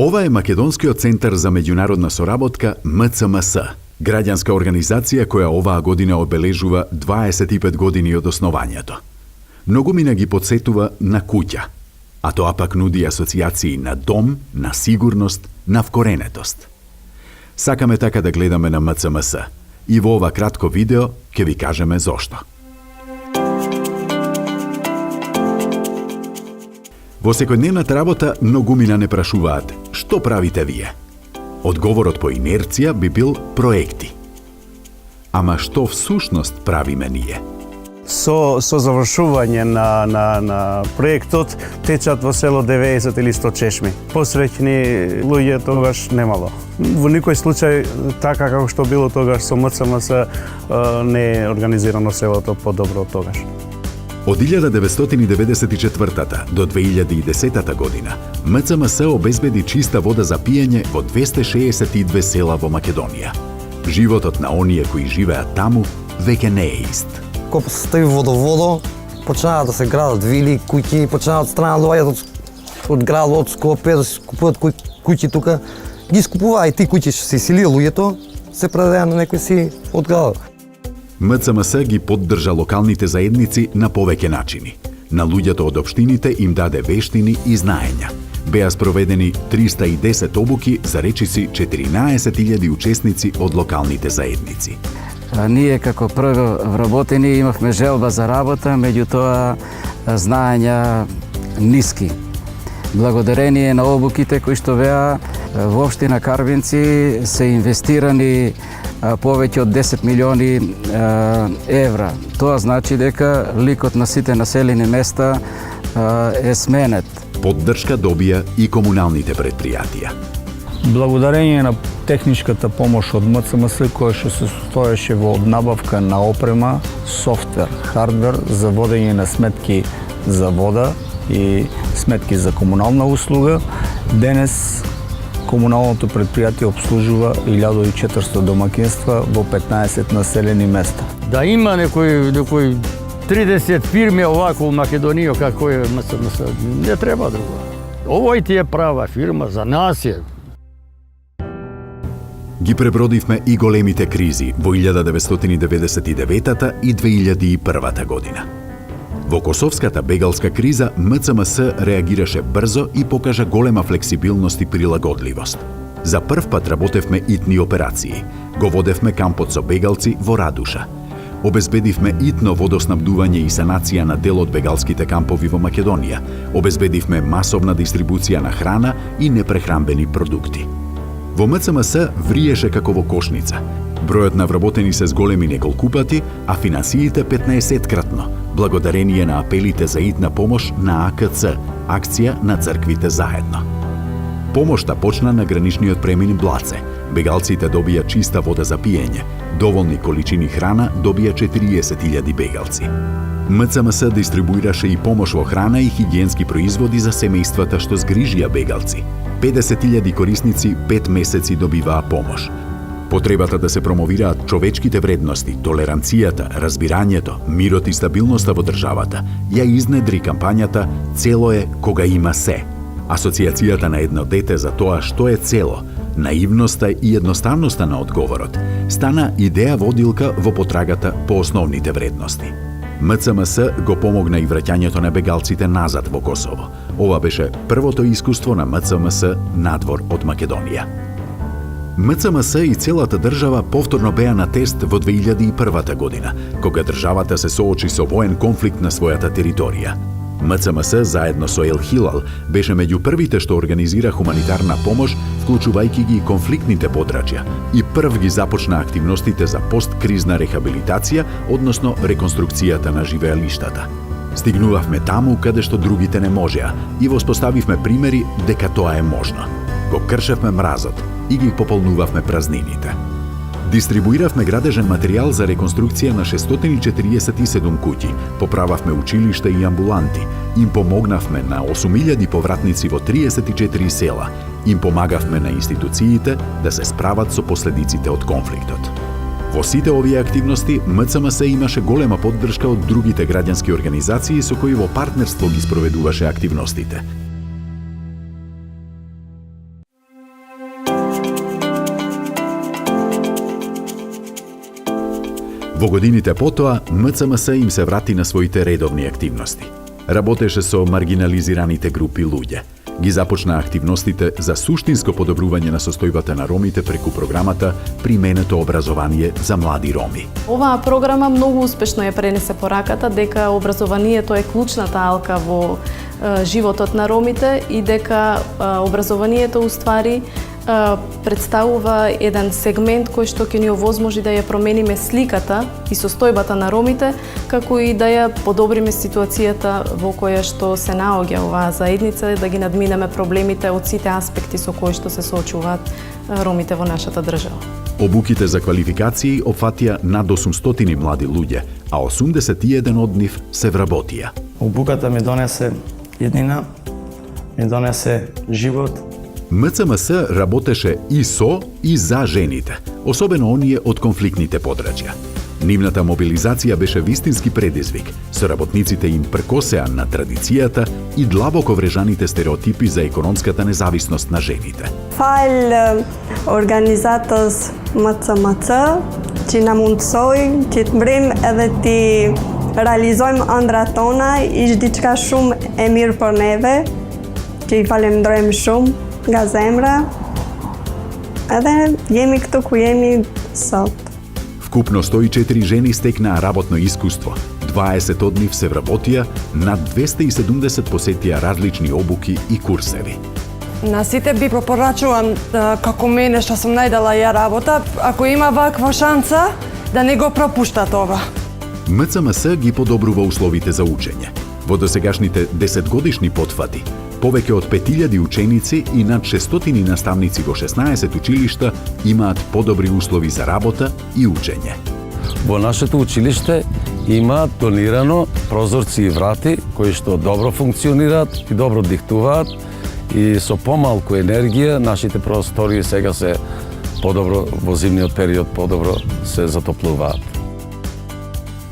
Ова е Македонскиот центар за меѓународна соработка МЦМС, граѓанска организација која оваа година обележува 25 години од основањето. Многумина ги подсетува на куќа, а тоа пак нуди асоциации на дом, на сигурност, на вкоренетост. Сакаме така да гледаме на МЦМС и во ова кратко видео ќе ви кажеме зошто. Во секојдневната работа многумина не прашуваат што правите вие. Одговорот по инерција би бил проекти. Ама што всушност правиме ние? Со завршување на проектот течат во село 90 или 100 чешми. Посреќни луѓе тогаш немало. Во никој случај, така како што било тогаш со МЦМС, не е организирано селото подобро од тогаш. Од 1994 до 2010 година МЦМС обезбеди чиста вода за пиење во 262 села во Македонија. Животот на оние кои живеат таму веќе не е ист. Кога се стави водоводо, почнаа да се градат вили, куќи, почнаа од страна доаѓаат од градот, од Скопје, да се купуваат куќи тука. Ги скупуваа и ти куќи што се иселија луѓето, се предадеа на некој си од градот. МЦМС ги поддржа локалните заедници на повеќе начини. На луѓето од општините им даде вештини и знаења. Беа спроведени 310 обуки за речиси 14.000 учесници од локалните заедници. Ние како прво вработени имавме желба за работа, меѓутоа знаења ниски. Благодарение на обуките кои што беа во општина Карвинци се инвестирани повеќе од 10 милиони евра. Тоа значи дека ликот на сите населени места е сменет. Поддршка добија и комуналните предпријатија. Благодарение на техничката помош од МЦМС, која што се состоеше во набавка на опрема, софтвер, хардвер за водење на сметки за вода и сметки за комунална услуга, денес комуналното предпријатие обслужува 1400 домакинства во 15 населени места. Да има некој 30 фирми овако во Македонија како е МЦМС, не треба друго. Овој ти е права фирма, за нас е. Ги пребродивме и големите кризи во 1999 и 2001 година. Во косовската бегалска криза МЦМС реагираше брзо и покажа голема флексибилност и прилагодливост. За прв пат работевме итни операции. Го водевме кампот со бегалци во Радуша. Обезбедивме итно водоснабдување и санација на дел од бегалските кампови во Македонија. Обезбедивме масовна дистрибуција на храна и непрехранбени продукти. Во МЦМС вриеше како во кошница. Бројот на вработени се зголеми неколку пати, а финансиите 15-кратно, благодарение на апелите за итна помош на АКЦ, акција на црквите заедно. Помошта почна на граничниот премин Блаце. Бегалците добија чиста вода за пиење, доволни количини храна добија 40.000 бегалци. МЦМС дистрибуираше и помош во храна и хигиенски производи за семејствата што згрижија бегалци. 50.000 корисници 5 месеци добиваа помош. Потребата да се промовираат човечките вредности, толеранцијата, разбирањето, мирот и стабилноста во државата, ја изнедри кампањата "Цело е кога има се". Асоциацијата на едно дете за тоа што е цело, наивноста и едноставноста на одговорот, стана идеја водилка во потрагата по основните вредности. МЦМС го помогна и враќањето на бегалците назад во Косово. Ова беше првото искуство на МЦМС надвор од Македонија. МЦМС и целата држава повторно беа на тест во 2001 година, кога државата се соочи со воен конфликт на својата територија. МЦМС заедно со Ел Хилал беше меѓу првите што организира хуманитарна помош, вклучувајќи ги конфликтните подрачја, и прв ги започна активностите за посткризна рехабилитација, односно реконструкцијата на живеалиштата. Стигнувавме таму каде што другите не можеа и воспоставивме примери дека тоа е можно. Го кршевме мразот и ги пополнувавме празнините. Дистрибуиравме градежен материјал за реконструкција на 647 куќи, поправавме училишта и амбуланти, им помогнавме на 8.000 повратници во 34 села, им помагавме на институциите да се справат со последиците од конфликтот. Во сите овие активности МЦМС имаше голема поддршка од другите граѓански организации со кои во партнерство ги спроведуваше активностите. Во годините потоа, МЦМС им се врати на своите редовни активности. Работеше со маргинализираните групи луѓе. Ги започна активностите за суштинско подобрување на состојбата на ромите преку програмата Применето образование за млади роми. Оваа програма многу успешно ја пренесе пораката дека образованието е клучната алка во животот на ромите и дека образованието уствари представува еден сегмент кој што ќе ни овозможи да ја промениме сликата и состојбата на ромите, како и да ја подобриме ситуацијата во која што се наоѓа оваа заедница, да ги надминеме проблемите од сите аспекти со кои што се соочуваат ромите во нашата држава. Обуките за квалификации опфатија над 800 млади луѓе, а 81 од нив се вработија. Обуката ми донесе еднина, ми донесе живот. МЦМС работеше и со и за жените, особено оние од конфликтните подрачја. Нивната мобилизација беше вистински предизвик, со работниците им пркосеа на традицијата и длабоко врежаните стереотипи за економската независност на жените. Fal organizatës MCMC që na mundsoi që të mbrim edhe ti realizojmë ëndrat tona, ishte diçka shumë e mirë për neve, që i falenderojmë shumë nga zemra. Edhe jemi këtu ku jemi sot. Вкупно 104 жени стекнаа работно искуство, 20 од нив се вработија, над 270 посетија различни обуки и курсеви. На сите би препорачувам како мене што сум најдала ја работа, ако има ваква шанса, да не го пропуштат ова. МЦМС ги подобрува условите за учење. Во досегашните 10-годишни потфати, повеќе од 5000 ученици и над 600 наставници во 16 училишта имаат подобри услови за работа и учење. Во нашето училиште има донирано прозорци и врати кои што добро функционираат и добро диктуваат и со помалку енергија нашите простории сега се подобро во зимниот период подобро се затоплуваат.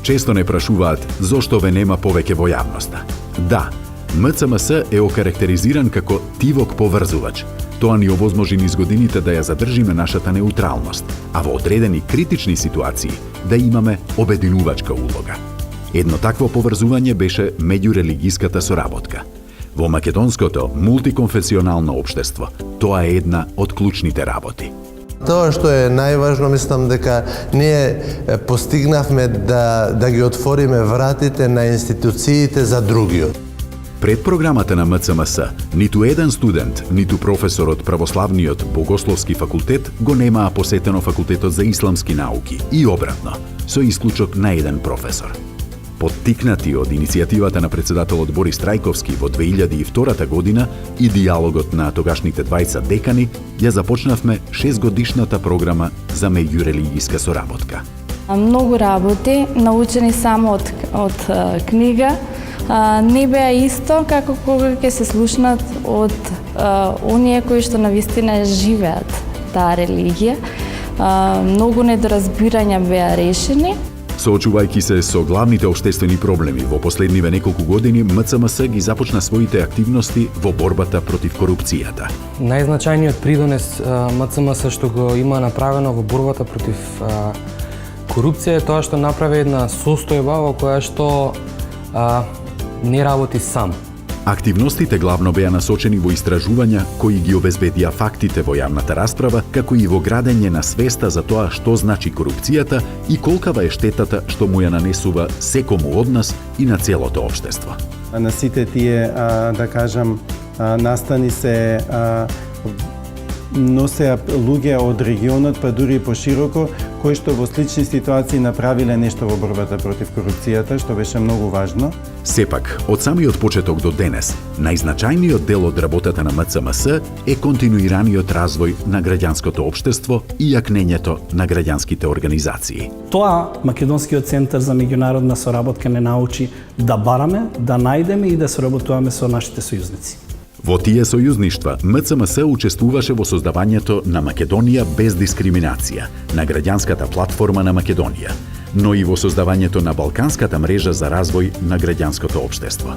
Често не прашуваат зошто ве нема повеќе во јавноста. Да, МЦМС е окарактеризиран како тивок поврзувач. Тоа ни овозможи низ годините да ја задржиме нашата неутралност, а во одредени критични ситуации да имаме обединувачка улога. Едно такво поврзување беше меѓурелигиската соработка. Во македонското мултиконфесионално општество, тоа е една од клучните работи. Тоа што е најважно, мислам дека ние постигнавме да ги отвориме вратите на институциите за другиот. Пред програмата на МЦМС, ниту еден студент, ниту професор од Православниот Богословски факултет го немаа посетено факултетот за исламски науки и обратно, со исклучок на еден професор. Поттикнати од иницијативата на председателот Борис Трајковски во 2002 година и диалогот на тогашните двајца декани, ја започнавме 6-годишната програма за меѓурелигиска соработка. Многу работи, научени само од книга, не беа исто како кога ќе се слушнат од оние кои што навистина живеат таа религија. Многу недоразбирања беа решени. Соочувајќи се со главните општествени проблеми во последниве неколку години, МЦМС ги започна своите активности во борбата против корупцијата. Најзначајниот придонес МЦМС што го има направено во борбата против корупција е тоа што направи една состојба во која што не работи сам. Активностите главно беа насочени во истражувања кои ги обезбедија фактите во јавната расправа, како и во градење на свеста за тоа што значи корупцијата и колкава е штетата што му ја нанесува секому од нас и на целото општество. На сите тие, да кажам, настани се носеа луѓе од регионот, па дури и пошироко, кои што во слични ситуации направиле нешто во борбата против корупцијата, што беше многу важно. Сепак, од самиот почеток до денес, најзначајниот дел од работата на МЦМС е континуираниот развој на граѓанското општество и јакнењето на граѓанските организации. Тоа Македонскиот центар за меѓународна соработка не научи да бараме, да најдеме и да соработуваме со нашите сојузници. Во тие сојузништва, МЦМС учествуваше во создавањето на Македонија без дискриминација, на граѓанската платформа на Македонија, но и во создавањето на Балканската мрежа за развој на граѓанското општество.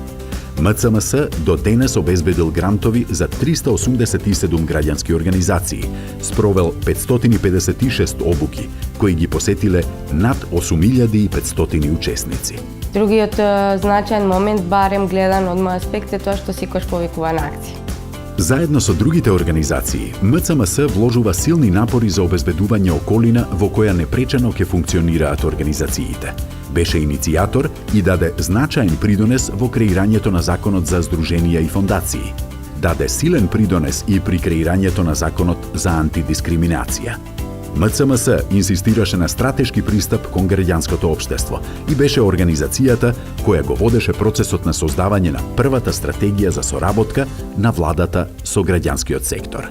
МЦМС до денес обезбедил грантови за 387 граѓански организации, спровел 556 обуки, кои ги посетиле над 8500 учесници. Другиот значаен момент, барем гледан од мој аспект, е тоа што секогаш повикува на акција. Заедно со другите организации, МЦМС вложува силни напори за обезбедување околина во која непречено ќе функционираат организациите. Беше иницијатор и даде значаен придонес во креирањето на Законот за здруженија и фондации. Даде силен придонес и при креирањето на Законот за антидискриминација. МЦМС инсистираше на стратешки пристап кон граѓанското општество и беше организацијата која го водеше процесот на создавање на првата стратегија за соработка на владата со граѓанскиот сектор.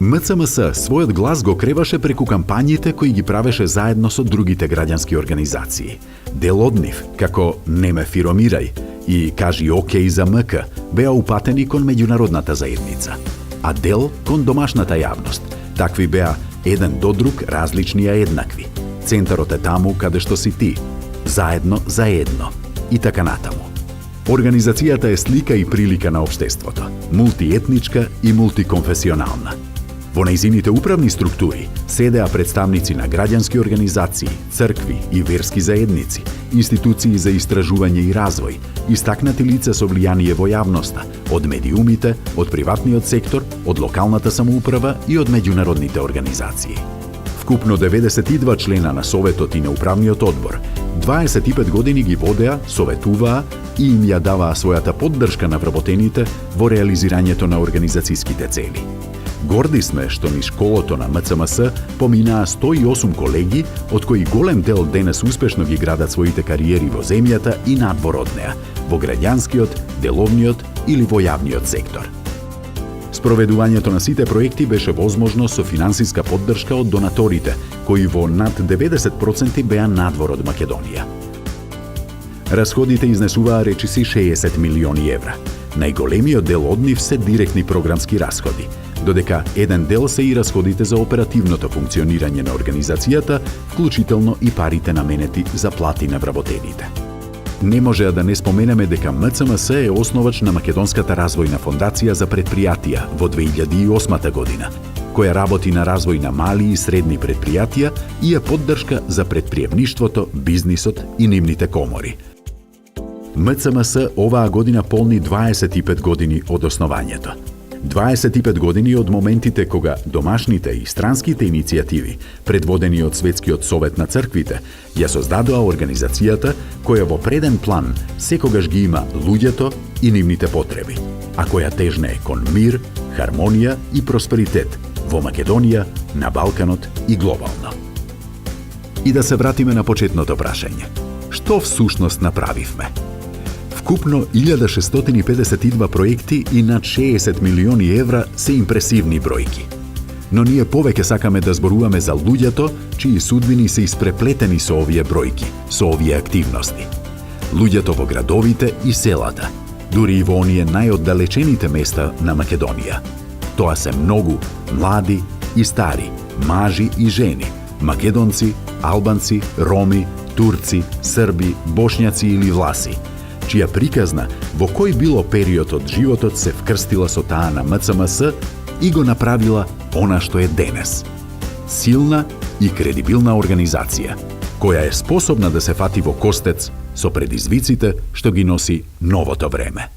МЦМС својот глас го креваше преку кампањите кои ги правеше заедно со другите граѓански организации. Дел од нив, како "Не ме фиромирај" и "Кажи окей за МК", беа упатени кон меѓународната заедница, а дел кон домашната јавност. Такви беа "Еден до друг, различни а еднакви", "Центарот е таму каде што си ти", "Заедно за едно" и така натаму. Организацијата е слика и прилика на општеството, мултиетничка и мултиконфесионална. Во нејзините управни структури седеа представници на граѓански организации, цркви и верски заедници, институции за истражување и развој, истакнати лица со влијание во јавноста, од медиумите, од приватниот сектор, од локалната самоуправа и од меѓународните организации. Вкупно 92 члена на Советот и на Управниот одбор, 25 години ги водеа, советуваа и им ја даваа својата поддршка на вработените во реализирањето на организацијските цели. Горди сме што низ школото на МЦМС поминаа 108 колеги, од кои голем дел денес успешно ги градат своите кариери во земјата и надвор од неа, во граѓанскиот, деловниот или во јавниот сектор. Спроведувањето на сите проекти беше возможно со финансиска поддршка од донаторите, кои во над 90% беа надвор од Македонија. Расходите изнесуваа речиси 60 милиони евра. Најголемиот дел од нив се директни програмски расходи, додека еден дел се и расходите за оперативното функционирање на организацијата, вклучително и парите наменети за плати на вработените. Не може да не споменеме дека МЦМС е основач на Македонската развојна фондација за предпријатија во 2008 година, која работи на развој на мали и средни предпријатија и е поддршка за предприемништвото, бизнисот и нивните комори. МЦМС оваа година полни 25 години од основањето. 25 години од моментите кога домашните и странските иницијативи, предводени од Светскиот совет на црквите, ја создадоа организацијата која во преден план секогаш ги има луѓето и нивните потреби, а која тежне кон мир, хармонија и просперитет во Македонија, на Балканот и глобално. И да се вратиме на почетното прашање. Што всушност направивме? Вкупно 1652 проекти и над 60 милиони евра се импресивни бројки. Но ние повеќе сакаме да зборуваме за луѓето, чии судбини се испреплетени со овие бројки, со овие активности. Луѓето во градовите и селата, дури и во оние најоддалечените места на Македонија. Тоа се многу млади и стари, мажи и жени, македонци, албанци, роми, турци, срби, бошњаци или власи, чија приказна во кој било период од животот се вкрстила со таа на МЦМС и го направила она што е денес. Силна и кредибилна организација, која е способна да се фати во костец со предизвиците што ги носи новото време.